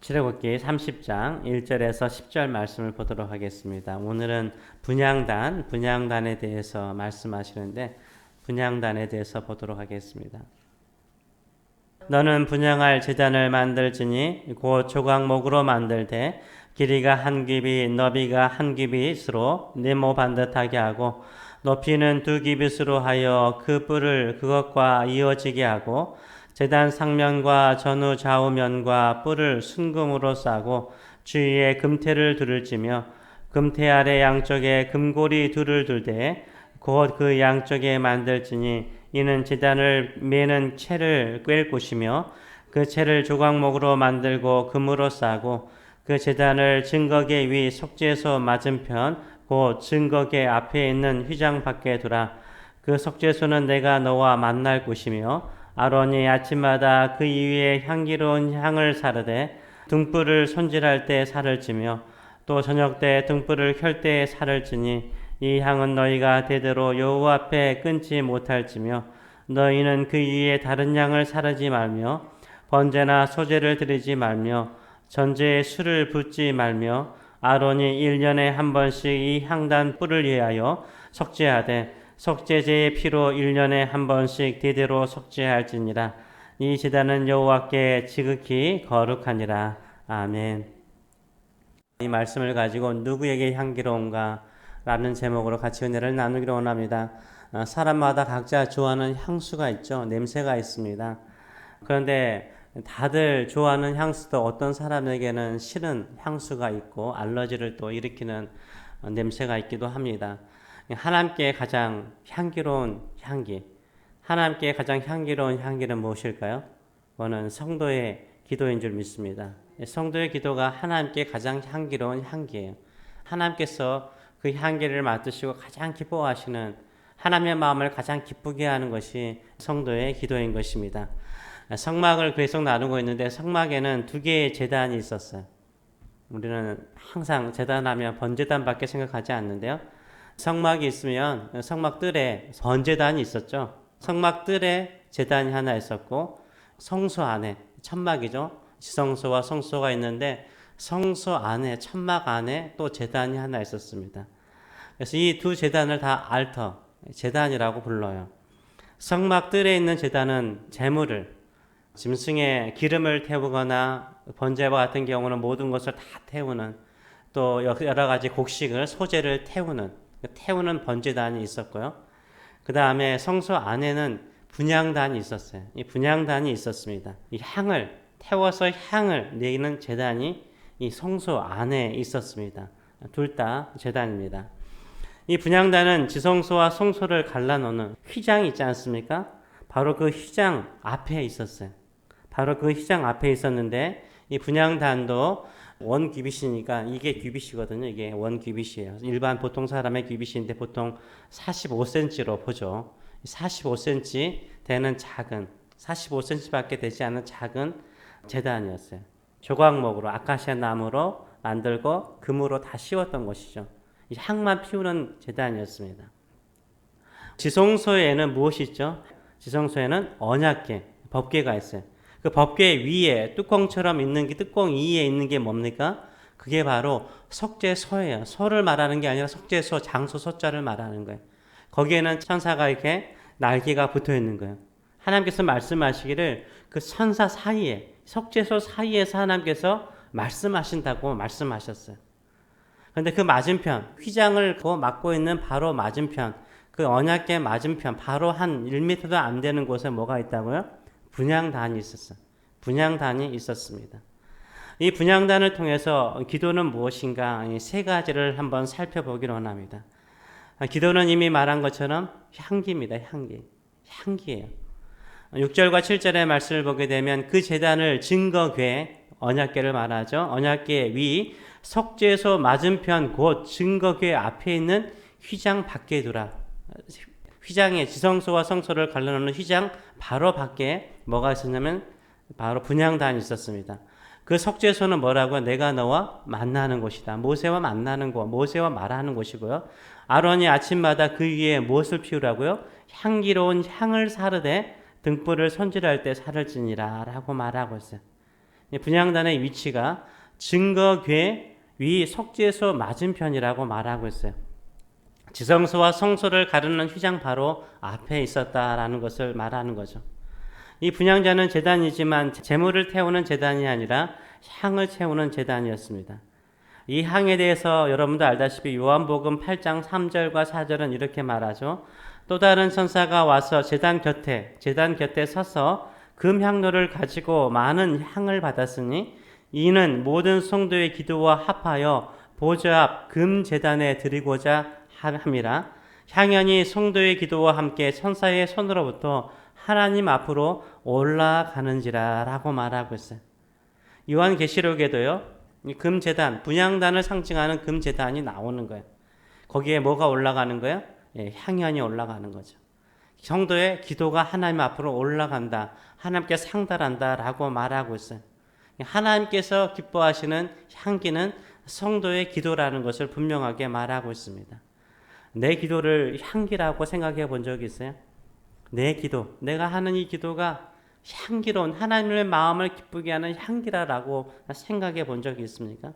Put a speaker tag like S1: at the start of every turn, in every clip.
S1: 출애굽기 30장 1절에서 10절 말씀을 보도록 하겠습니다. 오늘은 분향단에 대해서 말씀하시는데 분향단에 대해서 보도록 하겠습니다. 너는 분향할 제단을 만들지니 곧 조각목으로 만들되 길이가 한 규빗 너비가 한 규빗으로 네모 반듯하게 하고 높이는 2규빗으로 하여 그 뿔을 그것과 이어지게 하고 제단 상면과 전후 좌우면과 뿔을 순금으로 싸고 주위에 금태를 둘을 찌며 금태 아래 양쪽에 금고리 둘을 둘되 곧 그 양쪽에 만들지니 이는 제단을 매는 채를 꿰을 곳이며 그 채를 조각목으로 만들고 금으로 싸고 그 제단을 증거계 위 속죄소 맞은편 곧 증거계 앞에 있는 휘장 밖에 두라. 그 속죄소는 내가 너와 만날 곳이며 아론이 아침마다 그 위에 향기로운 향을 사르되 등불을 손질할 때 살을 찌며 또 저녁 때 등불을 켤 때 살을 찌니 이 향은 너희가 대대로 여호와 앞에 끊지 못할지며 너희는 그 위에 다른 양을 사르지 말며 번제나 소제를 드리지 말며 전제에 술을 붓지 말며 아론이 1년에 한 번씩 이 향단 뿔을 위하여 속죄하되 속죄제의 피로 1년에 한 번씩 대대로 속죄할지니라. 이 제단은 여호와께 지극히 거룩하니라. 아멘. 이 말씀을 가지고 누구에게 향기로운가 라는 제목으로 같이 은혜를 나누기로 원합니다. 사람마다 각자 좋아하는 향수가 있죠. 냄새가 있습니다. 그런데 다들 좋아하는 향수도 어떤 사람에게는 싫은 향수가 있고 알러지를 또 일으키는 냄새가 있기도 합니다. 하나님께 가장 향기로운 향기, 하나님께 가장 향기로운 향기는 무엇일까요? 그거는 성도의 기도인 줄 믿습니다. 성도의 기도가 하나님께 가장 향기로운 향기예요. 하나님께서 그 향기를 맡으시고 가장 기뻐하시는 하나님의 마음을 가장 기쁘게 하는 것이 성도의 기도인 것입니다. 성막을 계속 나누고 있는데 성막에는 2개의 제단이 있었어요. 우리는 항상 제단하면 번제단밖에 생각하지 않는데요. 성막이 있으면 성막 뜰에 번제단이 있었죠. 성막 뜰에 제단이 하나 있었고 성소 안에 천막이죠. 지성소와 성소가 있는데 성소 안에 천막 안에 또 제단이 하나 있었습니다. 그래서 이 2 제단을 다 알터 제단이라고 불러요. 성막 뜰에 있는 제단은 제물을 짐승의 기름을 태우거나 번제와 같은 경우는 모든 것을 다 태우는 또 여러 가지 곡식을 소재를 태우는 번제단이 있었고요. 그 다음에 성소 안에는 분향단이 있었어요. 이 분향단이 있었습니다. 이 향을 태워서 향을 내는 제단이 이 성소 안에 있었습니다. 둘 다 제단입니다. 이 분향단은 지성소와 성소를 갈라놓는 휘장이 있지 않습니까? 바로 그 휘장 앞에 있었어요. 바로 그 휘장 앞에 있었는데 이 분향단도 원 규빗이니까 이게 규빗이거든요. 이게 원 규빗이에요. 일반 보통 사람의 규빗인데 보통 45cm로 보죠. 45cm 되는 작은 45cm밖에 되지 않은 작은 제단이었어요. 조각목으로 아카시아 나무로 만들고 금으로 다 씌웠던 것이죠. 향만 피우는 제단이었습니다. 지성소에는 무엇이 있죠? 지성소에는 언약궤, 법궤가 있어요. 그 법궤 위에 뚜껑처럼 있는 게 뚜껑 위에 있는 게 뭡니까? 그게 바로 속죄소예요. 소를 말하는 게 아니라 속죄소, 장소 소자를 말하는 거예요. 거기에는 천사가 이렇게 날개가 붙어 있는 거예요. 하나님께서 말씀하시기를 그 천사 사이에 속죄소 사이에서 하나님께서 말씀하신다고 말씀하셨어요. 그런데 그 맞은편 휘장을 막고 있는 바로 맞은편 그 언약궤 맞은편 바로 한 1m도 안 되는 곳에 뭐가 있다고요? 분향단이 있었어요. 분향단이 있었습니다. 이 분향단을 통해서 기도는 무엇인가 3가지를 한번 살펴보기로 합니다. 기도는 이미 말한 것처럼 향기입니다. 향기예요. 6절과 7절의 말씀을 보게 되면 그 제단을 증거궤, 언약궤를 말하죠. 언약궤 위 속죄소 맞은편 곧 증거궤 앞에 있는 휘장 밖에 두라. 휘장에 지성소와 성소를 갈라놓는 휘장 바로 밖에 뭐가 있었냐면 바로 분향단이 있었습니다. 그 속죄소는 뭐라고요? 내가 너와 만나는 곳이다. 모세와 만나는 곳, 모세와 말하는 곳이고요. 아론이 아침마다 그 위에 무엇을 피우라고요? 향기로운 향을 사르되 등불을 손질할 때 살을 지니라 라고 말하고 있어요. 분향단의 위치가 증거궤 위 속죄소 맞은편이라고 말하고 있어요. 지성소와 성소를 가르는 휘장 바로 앞에 있었다라는 것을 말하는 거죠. 이 분향자는 제단이지만 제물을 태우는 제단이 아니라 향을 채우는 제단이었습니다. 이 향에 대해서 여러분도 알다시피 요한복음 8장 3절과 4절은 이렇게 말하죠. 또 다른 천사가 와서 제단 곁에 서서 금향로를 가지고 많은 향을 받았으니 이는 모든 성도의 기도와 합하여 보좌 앞 금제단에 드리고자 함이라. 향연이 성도의 기도와 함께 천사의 손으로부터 하나님 앞으로 올라가는지라 라고 말하고 있어요. 요한계시록에도요, 금제단, 분향단을 상징하는 금제단이 나오는 거예요. 거기에 뭐가 올라가는 거예요? 향연이 올라가는 거죠. 성도의 기도가 하나님 앞으로 올라간다, 하나님께 상달한다 라고 말하고 있어요. 하나님께서 기뻐하시는 향기는 성도의 기도라는 것을 분명하게 말하고 있습니다. 내 기도를 향기라고 생각해 본 적이 있어요? 내 기도, 내가 하는 이 기도가 향기로운 하나님의 마음을 기쁘게 하는 향기라고 생각해 본 적이 있습니까?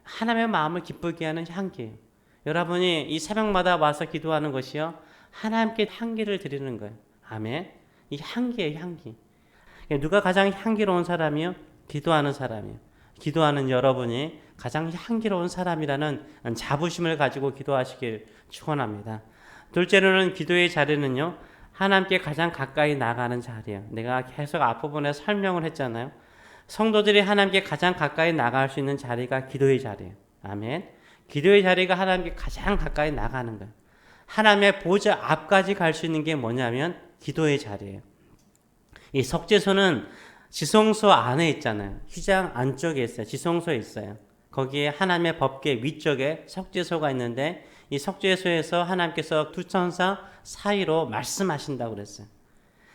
S1: 하나님의 마음을 기쁘게 하는 향기예요. 여러분이 이 새벽마다 와서 기도하는 것이요, 하나님께 향기를 드리는 거예요. 아멘. 이 향기예요, 향기. 누가 가장 향기로운 사람이요? 기도하는 사람이요. 기도하는 여러분이 가장 향기로운 사람이라는 자부심을 가지고 기도하시길 축원합니다. 둘째로는 기도의 자리는요, 하나님께 가장 가까이 나가는 자리예요. 내가 계속 앞부분에 설명을 했잖아요. 성도들이 하나님께 가장 가까이 나갈 수 있는 자리가 기도의 자리예요. 아멘. 기도의 자리가 하나님께 가장 가까이 나가는 거예요. 하나님의 보좌 앞까지 갈 수 있는 게 뭐냐면 기도의 자리예요. 이 석죄소는 지성소 안에 있잖아요. 휘장 안쪽에 있어요. 지성소에 있어요. 거기에 하나님의 법궤 위쪽에 석죄소가 있는데 이 석죄소에서 하나님께서 두 천사 사이로 말씀하신다고 그랬어요.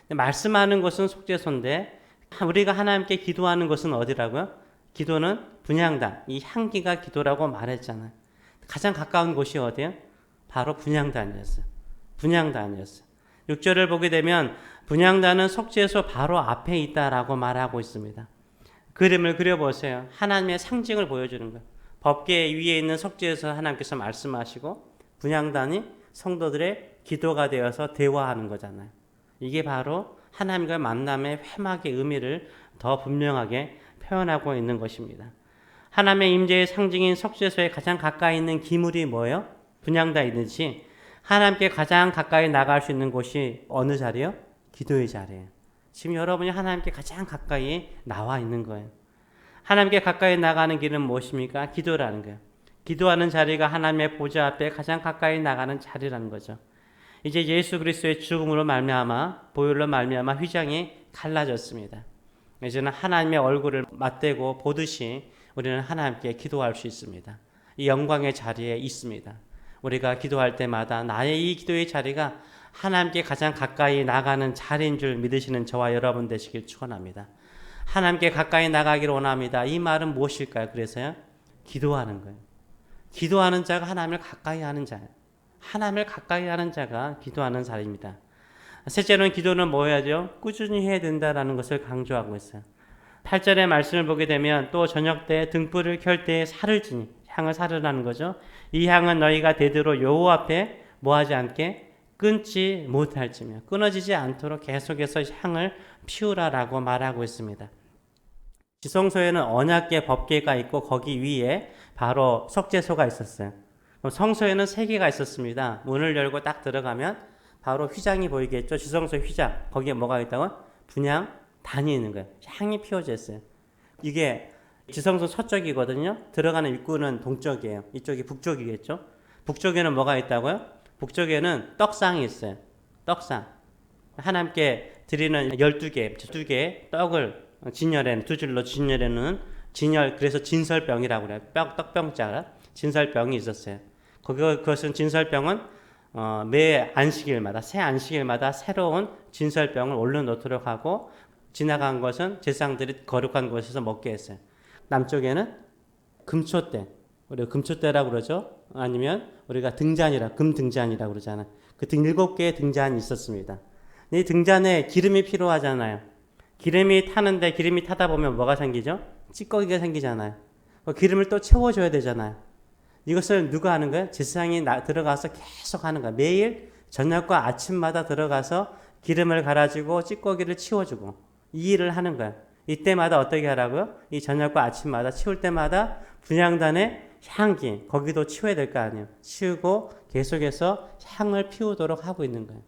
S1: 말씀하는 것은 석죄소인데 우리가 하나님께 기도하는 것은 어디라고요? 기도는 분향단, 이 향기가 기도라고 말했잖아요. 가장 가까운 곳이 어디예요? 바로 분향단이었어요. 분향단이었어요. 6절을 보게 되면 분향단은 석죄소 바로 앞에 있다라고 말하고 있습니다. 그림을 그려보세요. 하나님의 상징을 보여주는 거예요. 법궤 위에 있는 석죄에서 하나님께서 말씀하시고 분향단이 성도들의 기도가 되어서 대화하는 거잖아요. 이게 바로 하나님과의 만남의 회막의 의미를 더 분명하게 표현하고 있는 것입니다. 하나님의 임재의 상징인 석죄소에 가장 가까이 있는 기물이 뭐예요? 분향단이든지 하나님께 가장 가까이 나갈 수 있는 곳이 어느 자리요? 기도의 자리예요. 지금 여러분이 하나님께 가장 가까이 나와 있는 거예요. 하나님께 가까이 나가는 길은 무엇입니까? 기도라는 거예요. 기도하는 자리가 하나님의 보좌 앞에 가장 가까이 나가는 자리라는 거죠. 이제 예수 그리스도의 죽음으로 말미암아 보혈로 말미암아 휘장이 갈라졌습니다. 이제는 하나님의 얼굴을 맞대고 보듯이 우리는 하나님께 기도할 수 있습니다. 이 영광의 자리에 있습니다. 우리가 기도할 때마다 나의 이 기도의 자리가 하나님께 가장 가까이 나가는 자리인 줄 믿으시는 저와 여러분 되시길 축원합니다. 하나님께 가까이 나가기를 원합니다. 이 말은 무엇일까요? 그래서요, 기도하는 거예요. 기도하는 자가 하나님을 가까이 하는 자예요. 하나님을 가까이 하는 자가 기도하는 자리입니다. 셋째로는 기도는 뭐 해야죠? 꾸준히 해야 된다라는 것을 강조하고 있어요. 8절의 말씀을 보게 되면 또 저녁 때 등불을 켤 때에 살을 지니, 향을 사르라는 거죠. 이 향은 너희가 대대로 여호와 앞에 뭐하지 않게 끊지 못할지며, 끊어지지 않도록 계속해서 향을 피우라라고 말하고 있습니다. 지성소에는 언약궤 법궤가 있고 거기 위에 바로 석죄소가 있었어요. 그럼 성소에는 3개가 있었습니다. 문을 열고 딱 들어가면 바로 휘장이 보이겠죠. 지성소 휘장. 거기에 뭐가 있다고? 분향단이 있는 거예요. 향이 피워져 있어요. 이게 지성소 서쪽이거든요. 들어가는 입구는 동쪽이에요. 이쪽이 북쪽이겠죠. 북쪽에는 뭐가 있다고요? 북쪽에는 떡상이 있어요. 떡상. 하나님께 드리는 12개의 떡을 진열에는, 두 줄로 진열에는 진열, 그래서 진설병이라고 그래요. 떡병자, 진설병이 있었어요. 그것은 진설병은 매 안식일마다, 새 안식일마다 새로운 진설병을 올려놓도록 하고, 지나간 것은 제사장들이 거룩한 곳에서 먹게 했어요. 남쪽에는 금초대, 우리가 금초대라고 그러죠. 아니면 우리가 금등잔이라고 그러잖아요. 그 7개의 등잔이 있었습니다. 이 등잔에 기름이 필요하잖아요. 기름이 타는데 기름이 타다 보면 뭐가 생기죠? 찌꺼기가 생기잖아요. 기름을 또 채워줘야 되잖아요. 이것을 누가 하는 거예요? 제사장이 들어가서 계속 하는 거예요. 매일 저녁과 아침마다 들어가서 기름을 갈아주고 찌꺼기를 치워주고 이 일을 하는 거예요. 이때마다 어떻게 하라고요? 이 저녁과 아침마다 치울 때마다 분향단의 향기, 거기도 치워야 될 거 아니에요. 치우고 계속해서 향을 피우도록 하고 있는 거예요.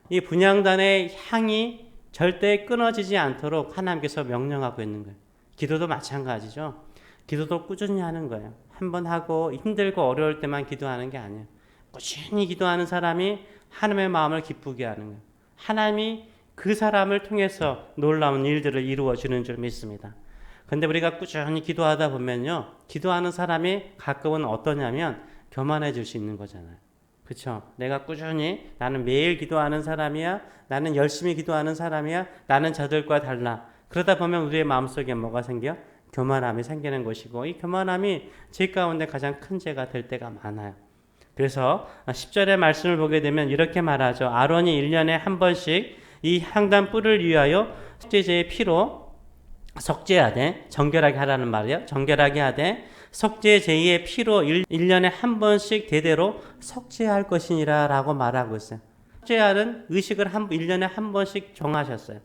S1: 이 분향단의 향이 절대 끊어지지 않도록 하나님께서 명령하고 있는 거예요. 기도도 마찬가지죠. 기도도 꾸준히 하는 거예요. 한번 하고 힘들고 어려울 때만 기도하는 게 아니에요. 꾸준히 기도하는 사람이 하나님의 마음을 기쁘게 하는 거예요. 하나님이 그 사람을 통해서 놀라운 일들을 이루어 주는 줄 믿습니다. 근데 우리가 꾸준히 기도하다 보면요. 기도하는 사람이 가끔은 어떠냐면 교만해질 수 있는 거잖아요. 그렇죠? 내가 꾸준히 나는 매일 기도하는 사람이야. 나는 열심히 기도하는 사람이야. 나는 저들과 달라. 그러다 보면 우리의 마음속에 뭐가 생겨? 교만함이 생기는 것이고 이 교만함이 죄 가운데 가장 큰 죄가 될 때가 많아요. 그래서 10절의 말씀을 보게 되면 이렇게 말하죠. 아론이 1년에 한 번씩 이 향단 뿔을 위하여 속죄제의 피로 속죄하되 정결하게 하라는 말이에요. 정결하게 하되 속죄제의 피로 1년에 한 번씩 대대로 속죄할 것이니라 라고 말하고 있어요. 속죄하는 의식을 1년에 한 번씩 정하셨어요.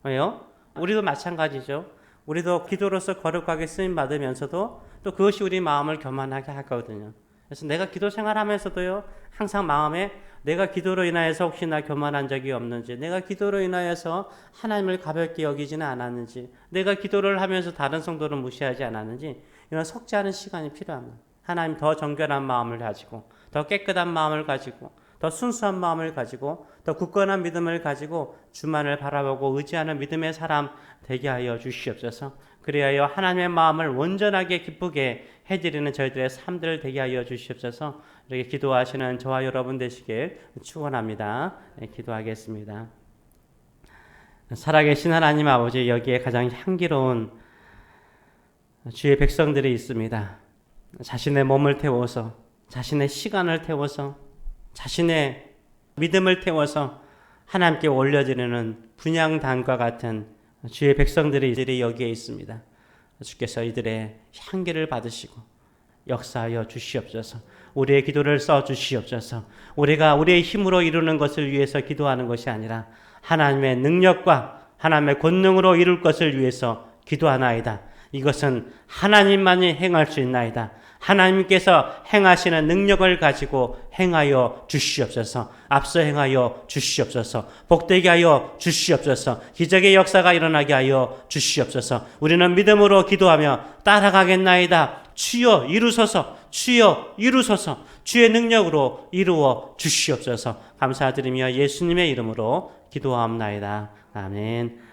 S1: 왜요? 우리도 마찬가지죠. 우리도 기도로서 거룩하게 쓰임 받으면서도 또 그것이 우리 마음을 교만하게 하거든요. 그래서 내가 기도 생활하면서도요, 항상 마음에 내가 기도로 인하여서 혹시나 교만한 적이 없는지, 내가 기도로 인하여서 하나님을 가볍게 여기지는 않았는지, 내가 기도를 하면서 다른 성도를 무시하지 않았는지, 이런 속죄하는 시간이 필요합니다. 하나님 더 정결한 마음을 가지고, 더 깨끗한 마음을 가지고, 더 순수한 마음을 가지고, 더 굳건한 믿음을 가지고 주만을 바라보고 의지하는 믿음의 사람 되게 하여 주시옵소서. 그리하여 하나님의 마음을 온전하게 기쁘게 해드리는 저희들의 삶들 되게 하여 주시옵소서. 이렇게 기도하시는 저와 여러분 되시길 축원합니다. 네, 기도하겠습니다. 살아계신 하나님 아버지, 여기에 가장 향기로운 주의 백성들이 있습니다. 자신의 몸을 태워서, 자신의 시간을 태워서, 자신의 믿음을 태워서 하나님께 올려드리는 분향단과 같은 주의 백성들이 여기에 있습니다. 주께서 이들의 향기를 받으시고 역사하여 주시옵소서. 우리의 기도를 써 주시옵소서. 우리가 우리의 힘으로 이루는 것을 위해서 기도하는 것이 아니라 하나님의 능력과 하나님의 권능으로 이룰 것을 위해서 기도하나이다. 이것은 하나님만이 행할 수 있나이다. 하나님께서 행하시는 능력을 가지고 행하여 주시옵소서. 앞서 행하여 주시옵소서. 복되게 하여 주시옵소서. 기적의 역사가 일어나게 하여 주시옵소서. 우리는 믿음으로 기도하며 따라가겠나이다. 주여 이루소서. 주여 이루소서. 주의 능력으로 이루어 주시옵소서. 감사드리며 예수님의 이름으로 기도하옵나이다. 아멘.